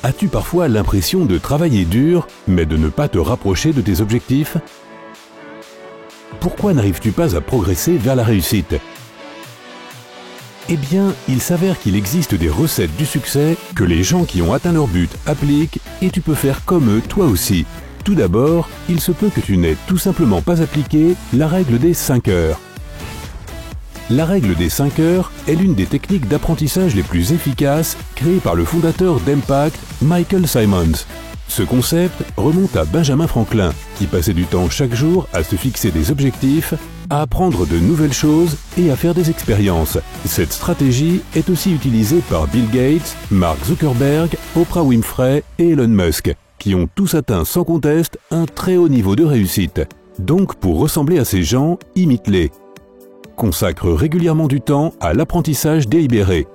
As-tu parfois l'impression de travailler dur, mais de ne pas te rapprocher de tes objectifs? Pourquoi n'arrives-tu pas à progresser vers la réussite? Eh bien, il s'avère qu'il existe des recettes du succès que les gens qui ont atteint leur but appliquent et tu peux faire comme eux toi aussi. Tout d'abord, il se peut que tu n'aies tout simplement pas appliqué la règle des 5 heures. La règle des 5 heures est l'une des techniques d'apprentissage les plus efficaces créées par le fondateur d'Impact, Michael Symonds. Ce concept remonte à Benjamin Franklin, qui passait du temps chaque jour à se fixer des objectifs, à apprendre de nouvelles choses et à faire des expériences. Cette stratégie est aussi utilisée par Bill Gates, Mark Zuckerberg, Oprah Winfrey et Elon Musk, qui ont tous atteint sans conteste un très haut niveau de réussite. Donc pour ressembler à ces gens, imite-les. Consacre régulièrement du temps à l'apprentissage délibéré.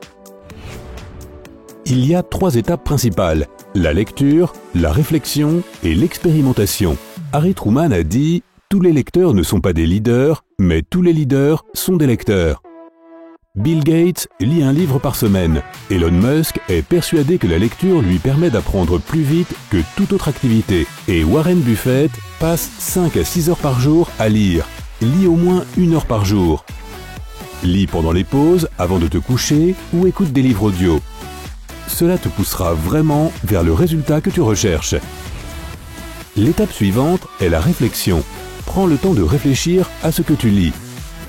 Il y a 3 étapes principales: la lecture, la réflexion et l'expérimentation. Harry Truman a dit « Tous les lecteurs ne sont pas des leaders, mais tous les leaders sont des lecteurs ». Bill Gates lit un livre par semaine. Elon Musk est persuadé que la lecture lui permet d'apprendre plus vite que toute autre activité. Et Warren Buffett passe 5 à 6 heures par jour à lire. Lis au moins 1 heure par jour. Lis pendant les pauses, avant de te coucher, ou écoute des livres audio. Cela te poussera vraiment vers le résultat que tu recherches. L'étape suivante est la réflexion. Prends le temps de réfléchir à ce que tu lis.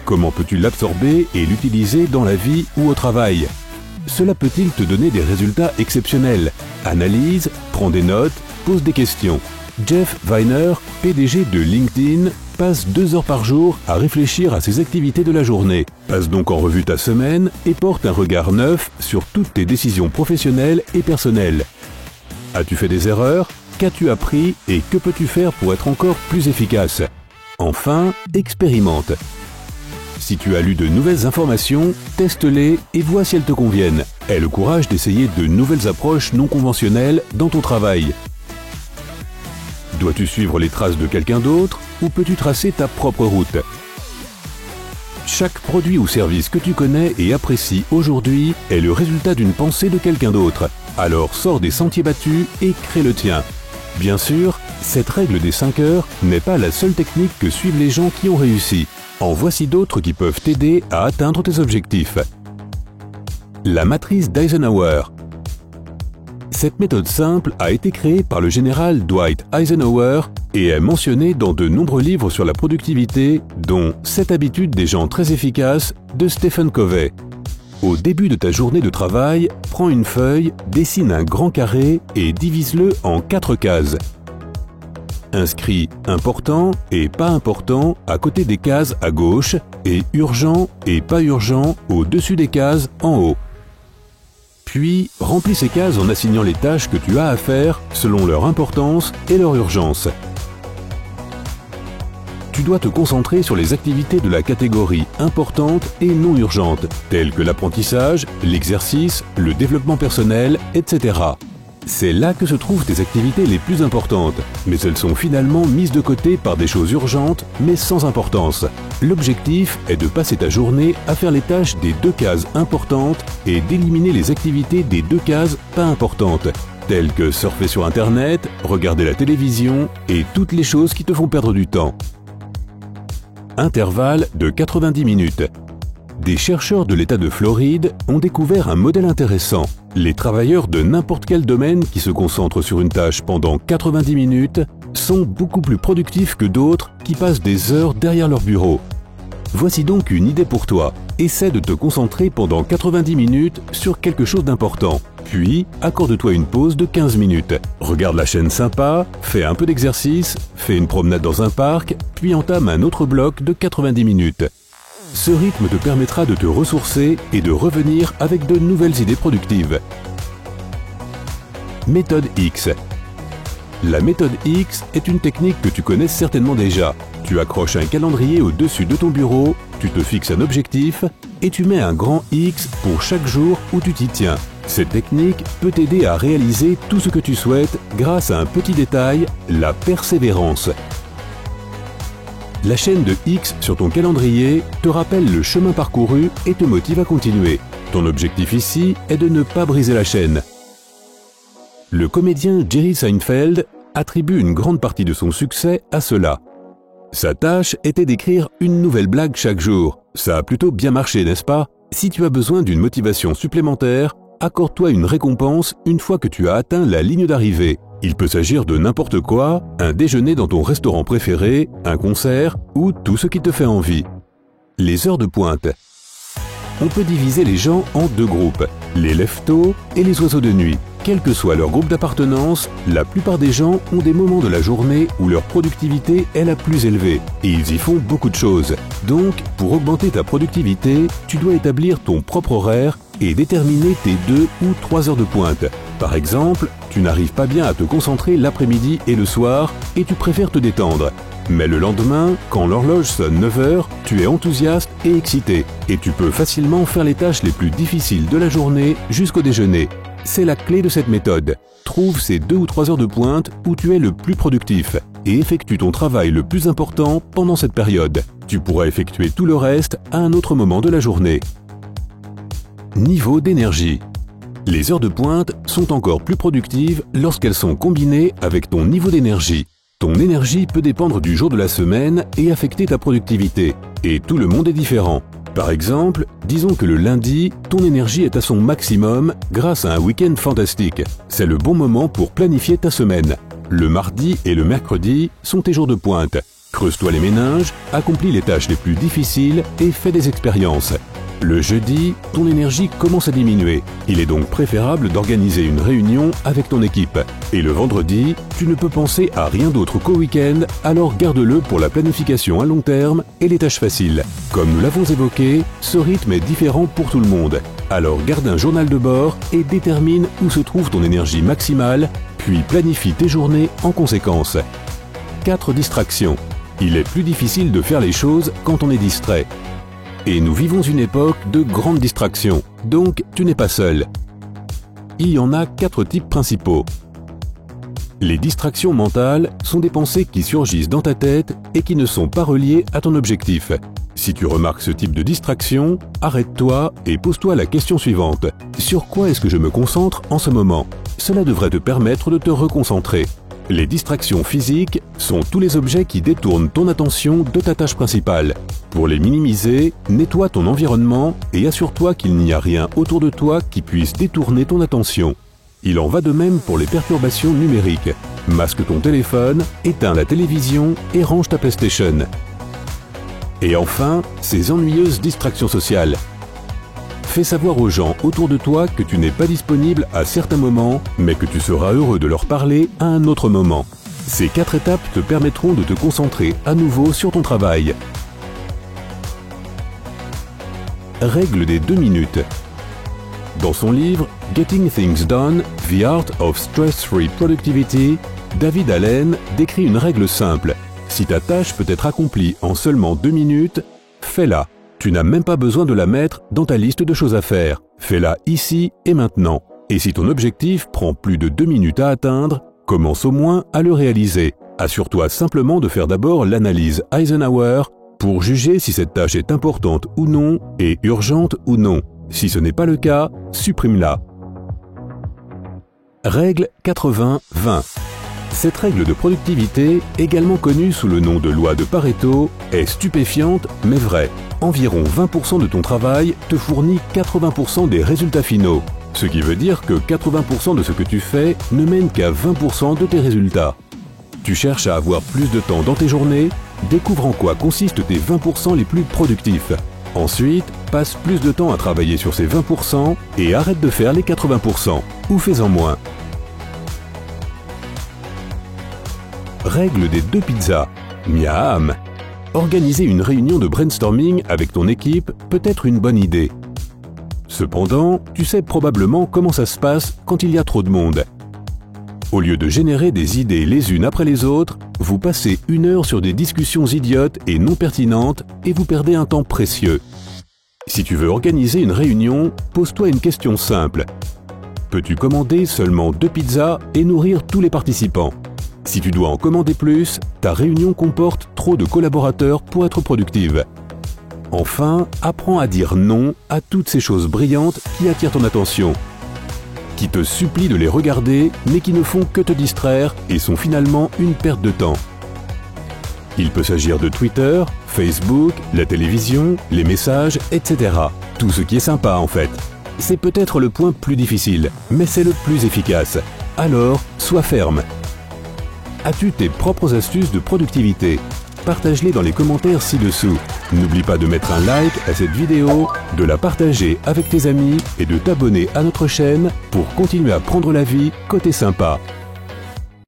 Comment peux-tu l'absorber et l'utiliser dans la vie ou au travail? Cela peut-il te donner des résultats exceptionnels? Analyse, prends des notes, pose des questions. Jeff Weiner, PDG de LinkedIn, passe 2 heures par jour à réfléchir à ses activités de la journée. Passe donc en revue ta semaine et porte un regard neuf sur toutes tes décisions professionnelles et personnelles. As-tu fait des erreurs? Qu'as-tu appris et que peux-tu faire pour être encore plus efficace? Enfin, expérimente. Si tu as lu de nouvelles informations, teste-les et vois si elles te conviennent. Aie le courage d'essayer de nouvelles approches non conventionnelles dans ton travail. Dois-tu suivre les traces de quelqu'un d'autre ou peux-tu tracer ta propre route? Chaque produit ou service que tu connais et apprécies aujourd'hui est le résultat d'une pensée de quelqu'un d'autre. Alors sors des sentiers battus et crée le tien. Bien sûr, cette règle des 5 heures n'est pas la seule technique que suivent les gens qui ont réussi. En voici d'autres qui peuvent t'aider à atteindre tes objectifs. La matrice d'Eisenhower. Cette méthode simple a été créée par le général Dwight Eisenhower et est mentionnée dans de nombreux livres sur la productivité, dont 7 habitudes des gens très efficaces de Stephen Covey. Au début de ta journée de travail, prends une feuille, dessine un grand carré et divise-le en 4 cases. Inscris « important » et « pas important » à côté des cases à gauche et « urgent » et « pas urgent » au-dessus des cases en haut. Puis, remplis ces cases en assignant les tâches que tu as à faire selon leur importance et leur urgence. Tu dois te concentrer sur les activités de la catégorie importante et non urgente, telles que l'apprentissage, l'exercice, le développement personnel, etc. C'est là que se trouvent tes activités les plus importantes, mais elles sont finalement mises de côté par des choses urgentes, mais sans importance. L'objectif est de passer ta journée à faire les tâches des 2 cases importantes et d'éliminer les activités des 2 cases pas importantes, telles que surfer sur Internet, regarder la télévision et toutes les choses qui te font perdre du temps. Intervalle de 90 minutes. Des chercheurs de l'État de Floride ont découvert un modèle intéressant. Les travailleurs de n'importe quel domaine qui se concentrent sur une tâche pendant 90 minutes sont beaucoup plus productifs que d'autres qui passent des heures derrière leur bureau. Voici donc une idée pour toi. Essaie de te concentrer pendant 90 minutes sur quelque chose d'important. Puis, accorde-toi une pause de 15 minutes. Regarde la chaîne sympa, fais un peu d'exercice, fais une promenade dans un parc, puis entame un autre bloc de 90 minutes. Ce rythme te permettra de te ressourcer et de revenir avec de nouvelles idées productives. Méthode X. La méthode X est une technique que tu connais certainement déjà. Tu accroches un calendrier au-dessus de ton bureau, tu te fixes un objectif et tu mets un grand X pour chaque jour où tu t'y tiens. Cette technique peut t'aider à réaliser tout ce que tu souhaites grâce à un petit détail, la persévérance. La chaîne de X sur ton calendrier te rappelle le chemin parcouru et te motive à continuer. Ton objectif ici est de ne pas briser la chaîne. Le comédien Jerry Seinfeld attribue une grande partie de son succès à cela. Sa tâche était d'écrire une nouvelle blague chaque jour. Ça a plutôt bien marché, n'est-ce pas? Si tu as besoin d'une motivation supplémentaire, accorde-toi une récompense une fois que tu as atteint la ligne d'arrivée. Il peut s'agir de n'importe quoi, un déjeuner dans ton restaurant préféré, un concert ou tout ce qui te fait envie. Les heures de pointe. On peut diviser les gens en deux groupes, les lève-tôt et les oiseaux de nuit. Quel que soit leur groupe d'appartenance, la plupart des gens ont des moments de la journée où leur productivité est la plus élevée et ils y font beaucoup de choses. Donc, pour augmenter ta productivité, tu dois établir ton propre horaire et déterminer tes 2 ou 3 heures de pointe. Par exemple, tu n'arrives pas bien à te concentrer l'après-midi et le soir et tu préfères te détendre. Mais le lendemain, quand l'horloge sonne 9 heures, tu es enthousiaste et excité et tu peux facilement faire les tâches les plus difficiles de la journée jusqu'au déjeuner. C'est la clé de cette méthode. Trouve ces 2 ou 3 heures de pointe où tu es le plus productif et effectue ton travail le plus important pendant cette période. Tu pourras effectuer tout le reste à un autre moment de la journée. Niveau d'énergie. Les heures de pointe sont encore plus productives lorsqu'elles sont combinées avec ton niveau d'énergie. Ton énergie peut dépendre du jour de la semaine et affecter ta productivité. Et tout le monde est différent. Par exemple, disons que le lundi, ton énergie est à son maximum grâce à un week-end fantastique. C'est le bon moment pour planifier ta semaine. Le mardi et le mercredi sont tes jours de pointe. Creuse-toi les méninges, accomplis les tâches les plus difficiles et fais des expériences. Le jeudi, ton énergie commence à diminuer. Il est donc préférable d'organiser une réunion avec ton équipe. Et le vendredi, tu ne peux penser à rien d'autre qu'au week-end, alors garde-le pour la planification à long terme et les tâches faciles. Comme nous l'avons évoqué, ce rythme est différent pour tout le monde. Alors garde un journal de bord et détermine où se trouve ton énergie maximale, puis planifie tes journées en conséquence. 4 distractions. Il est plus difficile de faire les choses quand on est distrait. Et nous vivons une époque de grandes distractions, donc tu n'es pas seul. Il y en a 4 types principaux. Les distractions mentales sont des pensées qui surgissent dans ta tête et qui ne sont pas reliées à ton objectif. Si tu remarques ce type de distraction, arrête-toi et pose-toi la question suivante. Sur quoi est-ce que je me concentre en ce moment? Cela devrait te permettre de te reconcentrer. Les distractions physiques sont tous les objets qui détournent ton attention de ta tâche principale. Pour les minimiser, nettoie ton environnement et assure-toi qu'il n'y a rien autour de toi qui puisse détourner ton attention. Il en va de même pour les perturbations numériques. Masque ton téléphone, éteins la télévision et range ta PlayStation. Et enfin, ces ennuyeuses distractions sociales. Fais savoir aux gens autour de toi que tu n'es pas disponible à certains moments, mais que tu seras heureux de leur parler à un autre moment. Ces 4 étapes te permettront de te concentrer à nouveau sur ton travail. Règle des 2 minutes. Dans son livre « Getting Things Done, The Art of Stress-Free Productivity », David Allen décrit une règle simple. Si ta tâche peut être accomplie en seulement 2 minutes, fais-la. Tu n'as même pas besoin de la mettre dans ta liste de choses à faire. Fais-la ici et maintenant. Et si ton objectif prend plus de 2 minutes à atteindre, commence au moins à le réaliser. Assure-toi simplement de faire d'abord l'analyse Eisenhower pour juger si cette tâche est importante ou non et urgente ou non. Si ce n'est pas le cas, supprime-la. Règle 80-20. Cette règle de productivité, également connue sous le nom de loi de Pareto, est stupéfiante mais vraie. Environ 20% de ton travail te fournit 80% des résultats finaux. Ce qui veut dire que 80% de ce que tu fais ne mène qu'à 20% de tes résultats. Tu cherches à avoir plus de temps dans tes journées? Découvre en quoi consistent tes 20% les plus productifs. Ensuite, passe plus de temps à travailler sur ces 20% et arrête de faire les 80%, ou fais-en moins. Règle des 2 pizzas. Miam! Organiser une réunion de brainstorming avec ton équipe peut être une bonne idée. Cependant, tu sais probablement comment ça se passe quand il y a trop de monde. Au lieu de générer des idées les unes après les autres, vous passez 1 heure sur des discussions idiotes et non pertinentes et vous perdez un temps précieux. Si tu veux organiser une réunion, pose-toi une question simple. Peux-tu commander seulement 2 pizzas et nourrir tous les participants? Si tu dois en commander plus, ta réunion comporte trop de collaborateurs pour être productive. Enfin, apprends à dire non à toutes ces choses brillantes qui attirent ton attention. qui te supplient de les regarder mais qui ne font que te distraire et sont finalement une perte de temps. Il peut s'agir de Twitter, Facebook, la télévision, les messages, etc. Tout ce qui est sympa en fait. C'est peut-être le point plus difficile, mais c'est le plus efficace. Alors, sois ferme. As-tu tes propres astuces de productivité? Partage-les dans les commentaires ci-dessous. N'oublie pas de mettre un like à cette vidéo, de la partager avec tes amis et de t'abonner à notre chaîne pour continuer à prendre la vie côté sympa.